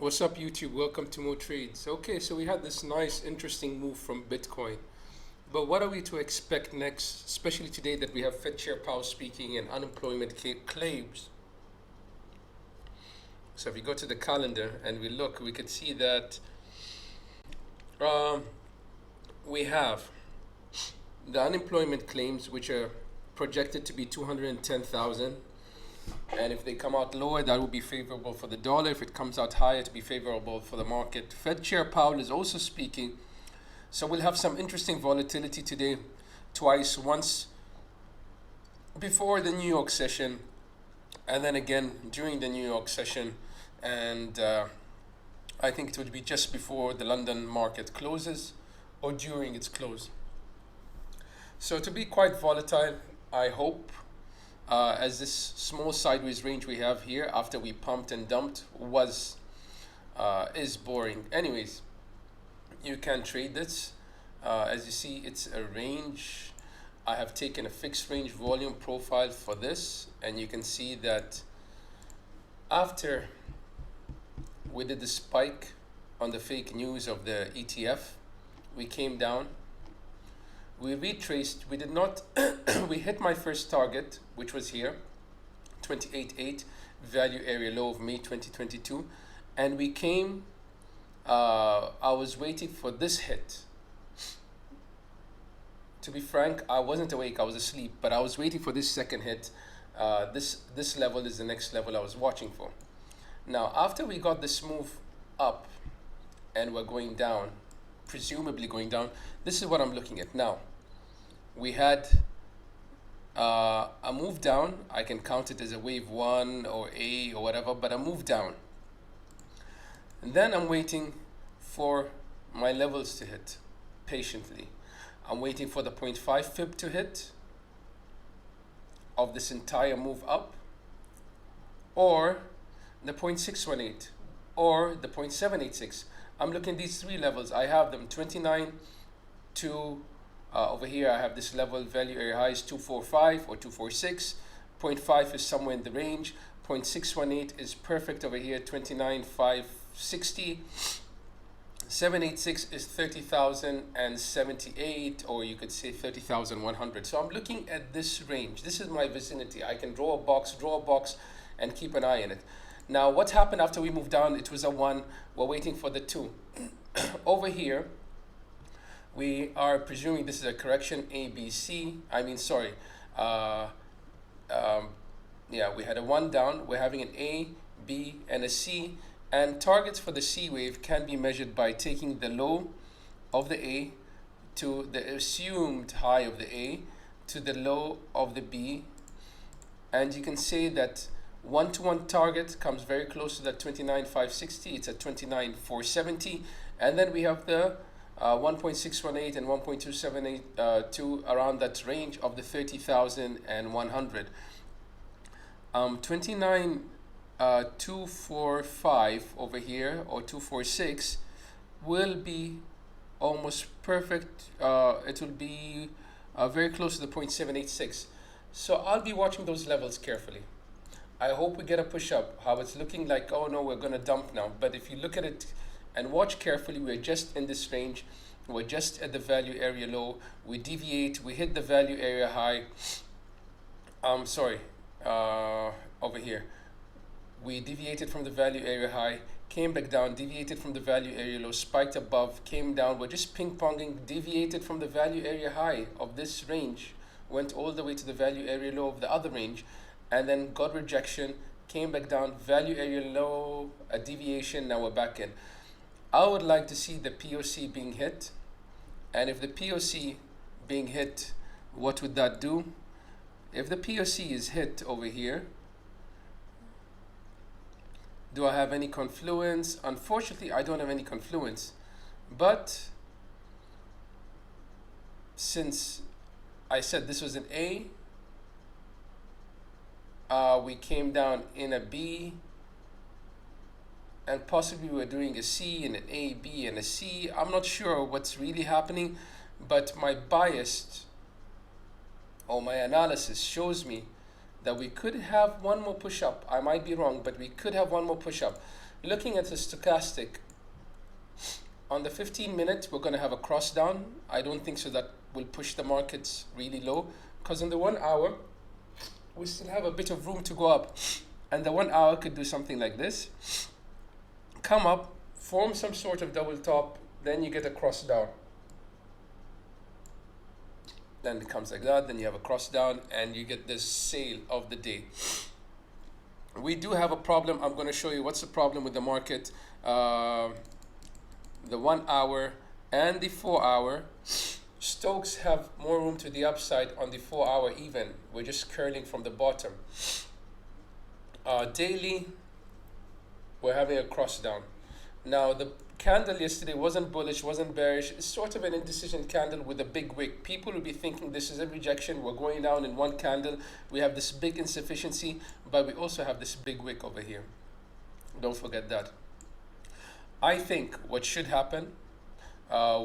What's up, YouTube? Welcome to More Trades. Okay, so we had this nice, interesting move from Bitcoin. But what are we to expect next, especially today that we have Fed Chair Powell speaking and unemployment claims? So if we go to the calendar and we look, we could see that um, we have the unemployment claims, which are projected to be 210,000. And if they come out lower, that will be favorable for the dollar. If it comes out higher, to be favorable for the market. Fed Chair Powell is also speaking. So we'll have some interesting volatility today, once before the New York session, and then again during the New York session. And I think it would be just before the London market closes or during its close. So to be quite volatile, I hope. As this small sideways range we have here after we pumped and dumped is boring. Anyways, you can trade this. As you see, it's a range. I have taken a fixed range volume profile for this, and you can see that after we did the spike on the fake news of the ETF, we came down. We retraced, we did not, we hit my first target, which was here, 28.8, value area low of May 2022. And we came, I was waiting for this hit. To be frank, I wasn't awake, I was asleep, but I was waiting for this second hit. This level is the next level I was watching for. Now, after we got this move up and we're going down, presumably going down, this is what I'm looking at now. We had a move down. I can count it as a wave 1 or A or whatever, but a move down. And then I'm waiting for my levels to hit patiently. I'm waiting for the 0.5 fib to hit of this entire move up, or the 0.618 or the 0.786. I'm looking at these three levels. I have them 29 to over here. I have this level value area high is 245 or 246. 0.5 is somewhere in the range. 0.618 is perfect over here, 29,560. 786 is 30,078, or you could say 30,100. So I'm looking at this range. This is my vicinity. I can draw a box, and keep an eye on it. Now, what happened after we moved down? It was a 1. We're waiting for the 2. Over here, we are presuming this is a correction, A, B, C. Yeah, we had a 1 down. We're having an A, B, and a C. And targets for the C wave can be measured by taking the low of the A to the assumed high of the A to the low of the B. And you can say that 1-to-1 target comes very close to that 29,560. It's at 29,470. And then we have the 1.618 and 1.278 around that range of the 30,100. 29,245 over here, or 246, will be almost perfect. It will be very close to the 0.786. So I'll be watching those levels carefully. I hope we get a push up. How it's looking like, oh no, we're going to dump now. But if you look at it and watch carefully, we're just in this range. We're just at the value area low. We deviate, we hit the value area high. Over here. We deviated from the value area high, came back down, deviated from the value area low, spiked above, came down. We're just ping-ponging, deviated from the value area high of this range, went all the way to the value area low of the other range, and then got rejection, came back down, value area low, a deviation, now we're back in. I would like to see the POC being hit, and if the POC being hit, what would that do? If the POC is hit over here, do I have any confluence? Unfortunately, I don't have any confluence, but since I said this was an A, we came down in a B, and possibly we're doing a C and an A, B, and a C. I'm not sure what's really happening, but my bias or my analysis shows me that we could have one more push up. I might be wrong, but we could have one more push up. Looking at the stochastic, on the 15 minute, we're going to have a cross down. I don't think so that will push the markets really low, because in the 1 hour, we still have a bit of room to go up. And the 1 hour could do something like this. Come up, form some sort of double top, then you get a cross down. Then it comes like that, then you have a cross down, and you get this sale of the day. We do have a problem. I'm going to show you what's the problem with the market. The 1 hour and the 4 hour. Stokes have more room to the upside on the 4 hour even. We're just curling from the bottom. Daily, we're having a cross down. Now the candle yesterday wasn't bullish, wasn't bearish. It's sort of an indecision candle with a big wick. People will be thinking this is a rejection. We're going down in one candle. We have this big insufficiency, but we also have this big wick over here. Don't forget that. I think what should happen,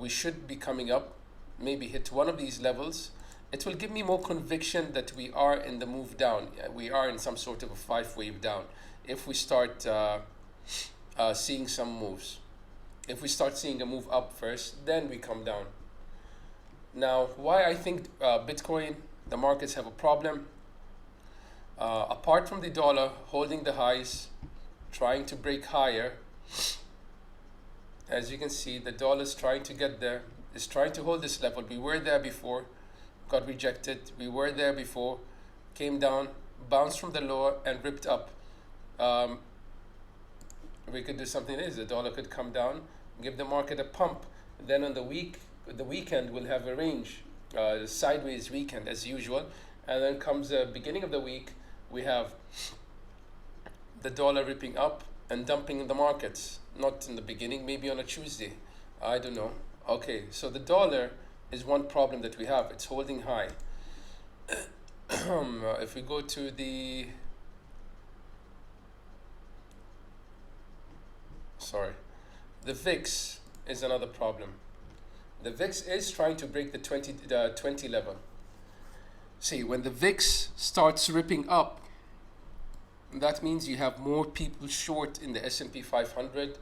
we should be coming up, maybe hit one of these levels. It will give me more conviction that we are in the move down. We are in some sort of a 5-wave down. If we start seeing some moves. If we start seeing a move up first, then we come down. Now, why I think Bitcoin, the markets have a problem, apart from the dollar holding the highs, trying to break higher. As you can see, the dollar is trying to get there, is trying to hold this level. We were there before, got rejected. We were there before, came down, bounced from the lower and ripped up. We could do something like this. The dollar could come down, give the market a pump. Then on the weekend, we'll have a range, sideways weekend as usual. And then comes the beginning of the week, we have the dollar ripping up and dumping in the markets. Not in the beginning, maybe on a Tuesday. I don't know. Okay, so the dollar is one problem that we have. It's holding high. If we go to the... The VIX is another problem. The VIX is trying to break the 20 level. See, when the VIX starts ripping up, that means you have more people short in the S&P 500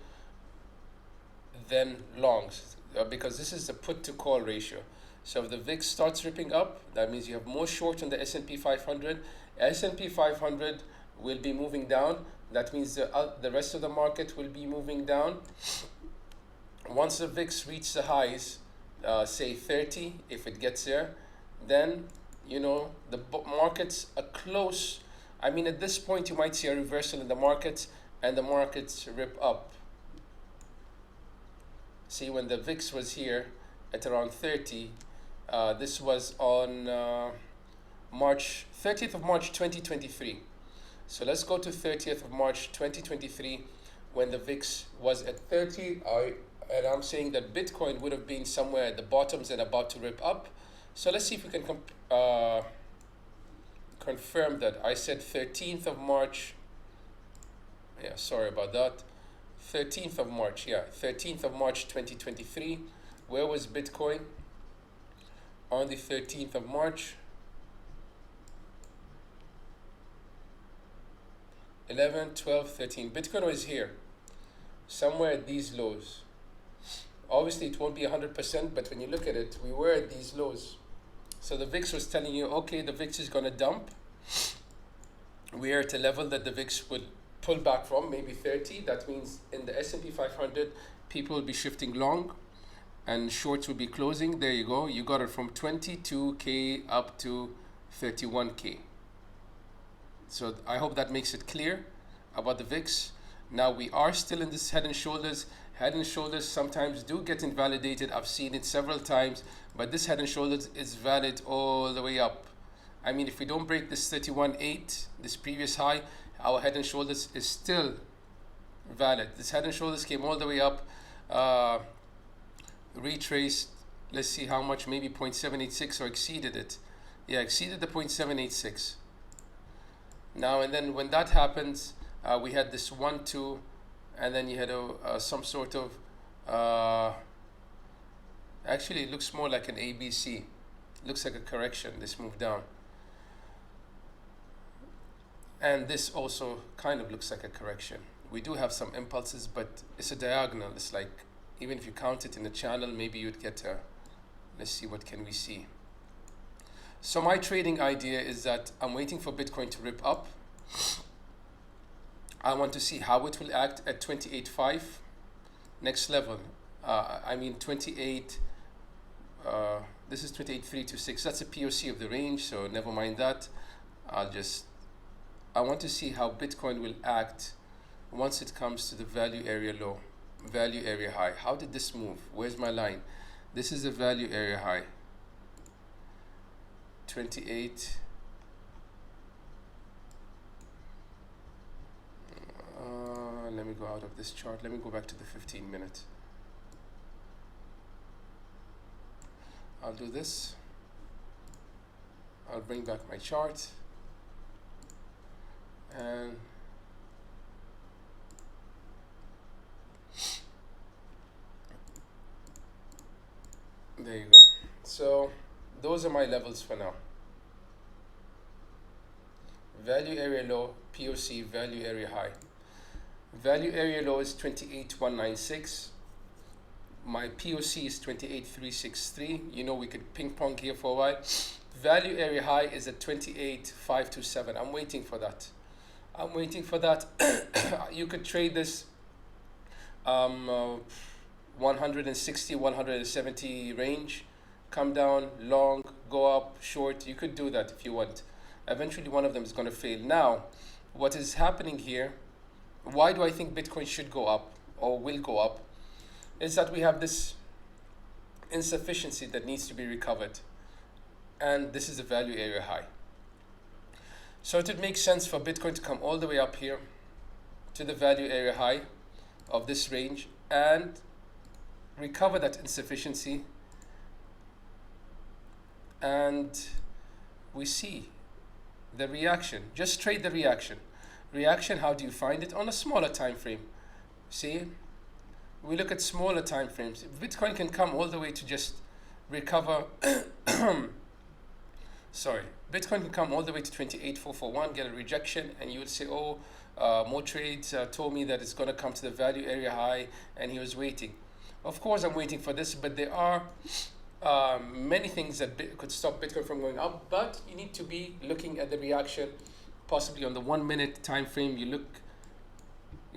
than longs, because this is the put to call ratio. So if the VIX starts ripping up, that means you have more short in the S&P 500. S&P 500 will be moving down. That means the rest of the market will be moving down. Once the VIX reaches the highs, say 30, if it gets there, then, you know, the markets are close. I mean, at this point, you might see a reversal in the markets and the markets rip up. See, when the VIX was here at around 30, this was on 30th of March 2023. So let's go to 30th of March 2023 when the VIX was at 30. And I'm saying that Bitcoin would have been somewhere at the bottoms and about to rip up. So let's see if we can confirm that. I said 13th of March. Yeah, sorry about that. 13th of March, yeah. 13th of March 2023. Where was Bitcoin? On the 13th of March. 11, 12, 13. Bitcoin was here, somewhere at these lows. Obviously, it won't be 100%, but when you look at it, we were at these lows. So the VIX was telling you, okay, the VIX is going to dump. We are at a level that the VIX would pull back from, maybe 30. That means in the S&P 500, people will be shifting long and shorts will be closing. There you go. You got it from 22K up to 31K. So I hope that makes it clear about the VIX. Now we are still in this head and shoulders. Head and shoulders sometimes do get invalidated. I've seen it several times, but this head and shoulders is valid all the way up. I mean, if we don't break this 31.8, this previous high, our head and shoulders is still valid. This head and shoulders came all the way up, retraced. Let's see how much, maybe 0.786 or exceeded it. Yeah, exceeded the 0.786. Now and then when that happens, we had this 1, 2, and then you had some sort of, actually it looks more like an ABC. Looks like a correction, this move down. And this also kind of looks like a correction. We do have some impulses, but it's a diagonal. It's like, even if you count it in the channel, maybe you'd get a, let's see, what can we see? So my trading idea is that I'm waiting for Bitcoin to rip up. I want to see how it will act at 28.5. Next level, I mean 28, this is 28.326. That's a POC of the range, so never mind that. I want to see how Bitcoin will act once it comes to the value area low, value area high. How did this move? Where's my line? This is the value area high. 28. Let me go out of this chart. Let me go back to the 15 minute. I'll do this. I'll bring back my chart. And there you go. So those are my levels for now. Value area low, POC, value area high. Value area low is 28.196. My POC is 28.363. You know, we could ping pong here for a while. Value area high is at 28.527. I'm waiting for that. I'm waiting for that. You could trade this 160, 170 range, come down, long, go up, short. You could do that if you want. Eventually one of them is going to fail. Now, what is happening here, why do I think Bitcoin should go up or will go up, is that we have this insufficiency that needs to be recovered. And this is the value area high. So it would make sense for Bitcoin to come all the way up here to the value area high of this range and recover that insufficiency. And we see the reaction. Just trade the reaction. Reaction, how do you find it? On a smaller time frame. See? We look at smaller time frames. Bitcoin can come all the way to just recover. Sorry. Bitcoin can come all the way to 28.441, get a rejection, and you would say, oh, more trades told me that it's going to come to the value area high, and he was waiting. Of course, I'm waiting for this, but there are many things that could stop Bitcoin from going up, but you need to be looking at the reaction, possibly on the 1 minute time frame. You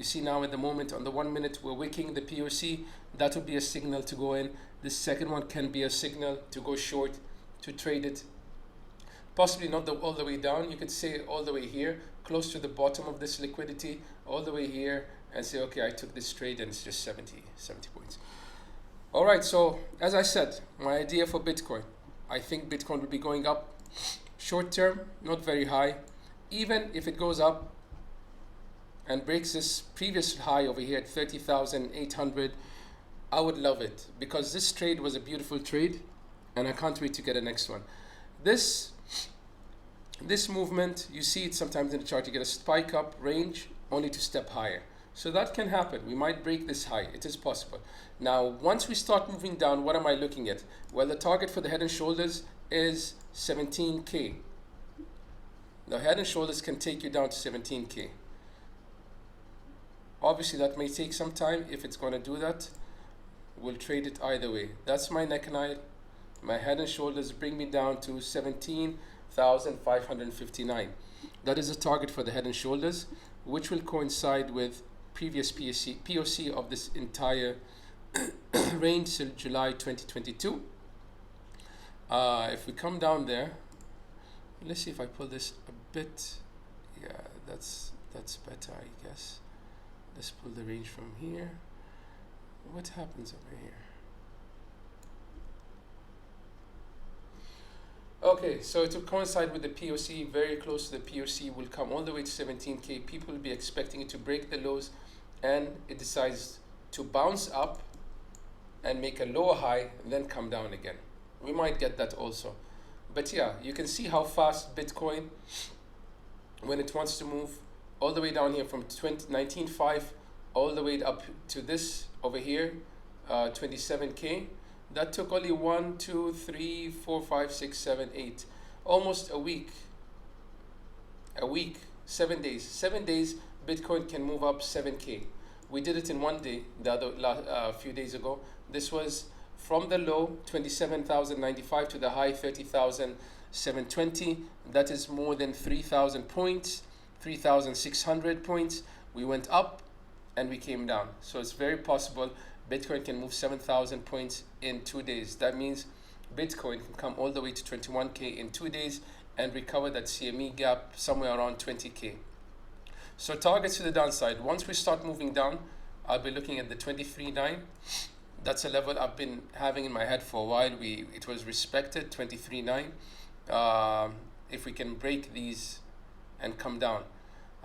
see now at the moment on the 1 minute we're wicking the POC. That would be a signal to go in. The second one can be a signal to go short, to trade it. Possibly not all the way down. You could say all the way here, close to the bottom of this liquidity, all the way here, and say, okay, I took this trade and it's just 70 points. All right, so as I said, my idea for Bitcoin, I think Bitcoin will be going up short term, not very high. Even if it goes up and breaks this previous high over here at 30,800, I would love it, because this trade was a beautiful trade and I can't wait to get the next one. This movement, you see it sometimes in the chart, you get a spike up range only to step higher. So that can happen. We might break this high. It is possible. Now, once we start moving down, what am I looking at? Well, the target for the head and shoulders is 17K. The head and shoulders can take you down to 17K. Obviously, that may take some time. If it's going to do that, we'll trade it either way. That's my neck and eye. My head and shoulders bring me down to 17,559. That is a target for the head and shoulders, which will coincide with previous POC of this entire range till July 2022. If we come down there, let's see if I pull this a bit. Yeah, that's better, I guess. Let's pull the range from here. What happens over here? Okay, so it will coincide with the POC, very close to the POC, will come all the way to 17K. People will be expecting it to break the lows, and it decides to bounce up and make a lower high and then come down again. We might get that also. But yeah, you can see how fast Bitcoin, when it wants to move all the way down here from 19.5 all the way up to this over here, 27K. That took only 1, 2, 3, 4, 5, 6, 7, 8, almost a week. 7 days. 7 days, Bitcoin can move up 7K. We did it in one day the other few days ago. This was from the low 27,095 to the high 30,720. That is more than 3,000 points, 3,600 points. We went up and we came down. So it's very possible Bitcoin can move 7,000 points in 2 days. That means Bitcoin can come all the way to 21K in 2 days and recover that CME gap somewhere around 20K. So targets to the downside. Once we start moving down, I'll be looking at the 23.9. That's a level I've been having in my head for a while. It was respected, 23.9. If we can break these and come down,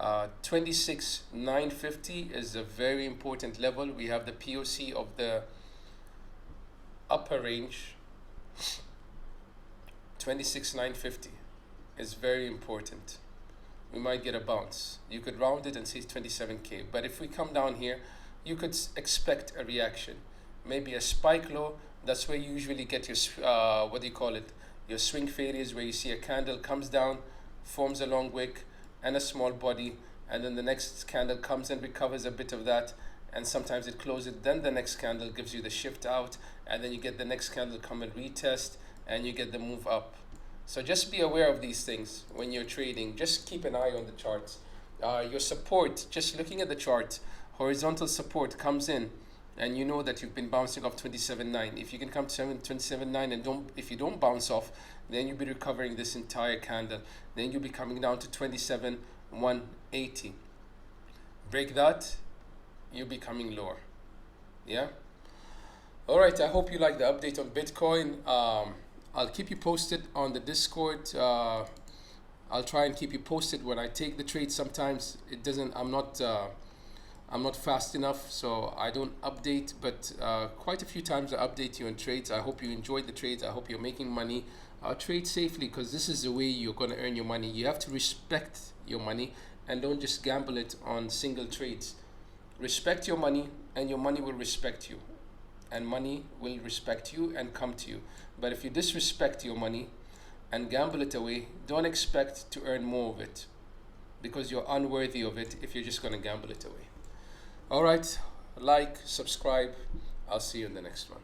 26.950 is a very important level. We have the POC of the upper range. 26.950 is very important. We might get a bounce. You could round it and say 27K. But if we come down here, you could expect a reaction. Maybe a spike low. That's where you usually get your, what do you call it? Your swing failures, where you see a candle comes down, forms a long wick and a small body, and then the next candle comes and recovers a bit of that, and sometimes it closes. Then the next candle gives you the shift out, and then you get the next candle come and retest, and you get the move up. So just be aware of these things when you're trading. Just keep an eye on the charts. Your support, just looking at the chart, horizontal support comes in, and you know that you've been bouncing off 27.9. If you can come to 27.9 and if you don't bounce off, then you'll be recovering this entire candle. Then you'll be coming down to 27.180. Break that, you'll be coming lower. Yeah. All right. I hope you like the update on Bitcoin. I'll keep you posted on the Discord. I'll try and keep you posted when I take the trade. Sometimes it doesn't. I'm not fast enough, so I don't update. But quite a few times I update you on trades. I hope you enjoyed the trades. I hope you're making money. Trade safely, because this is the way you're going to earn your money. You have to respect your money and don't just gamble it on single trades. Respect your money, and your money will respect you. And money will respect you and come to you. But if you disrespect your money and gamble it away, don't expect to earn more of it, because you're unworthy of it if you're just going to gamble it away. All right, like, subscribe. I'll see you in the next one.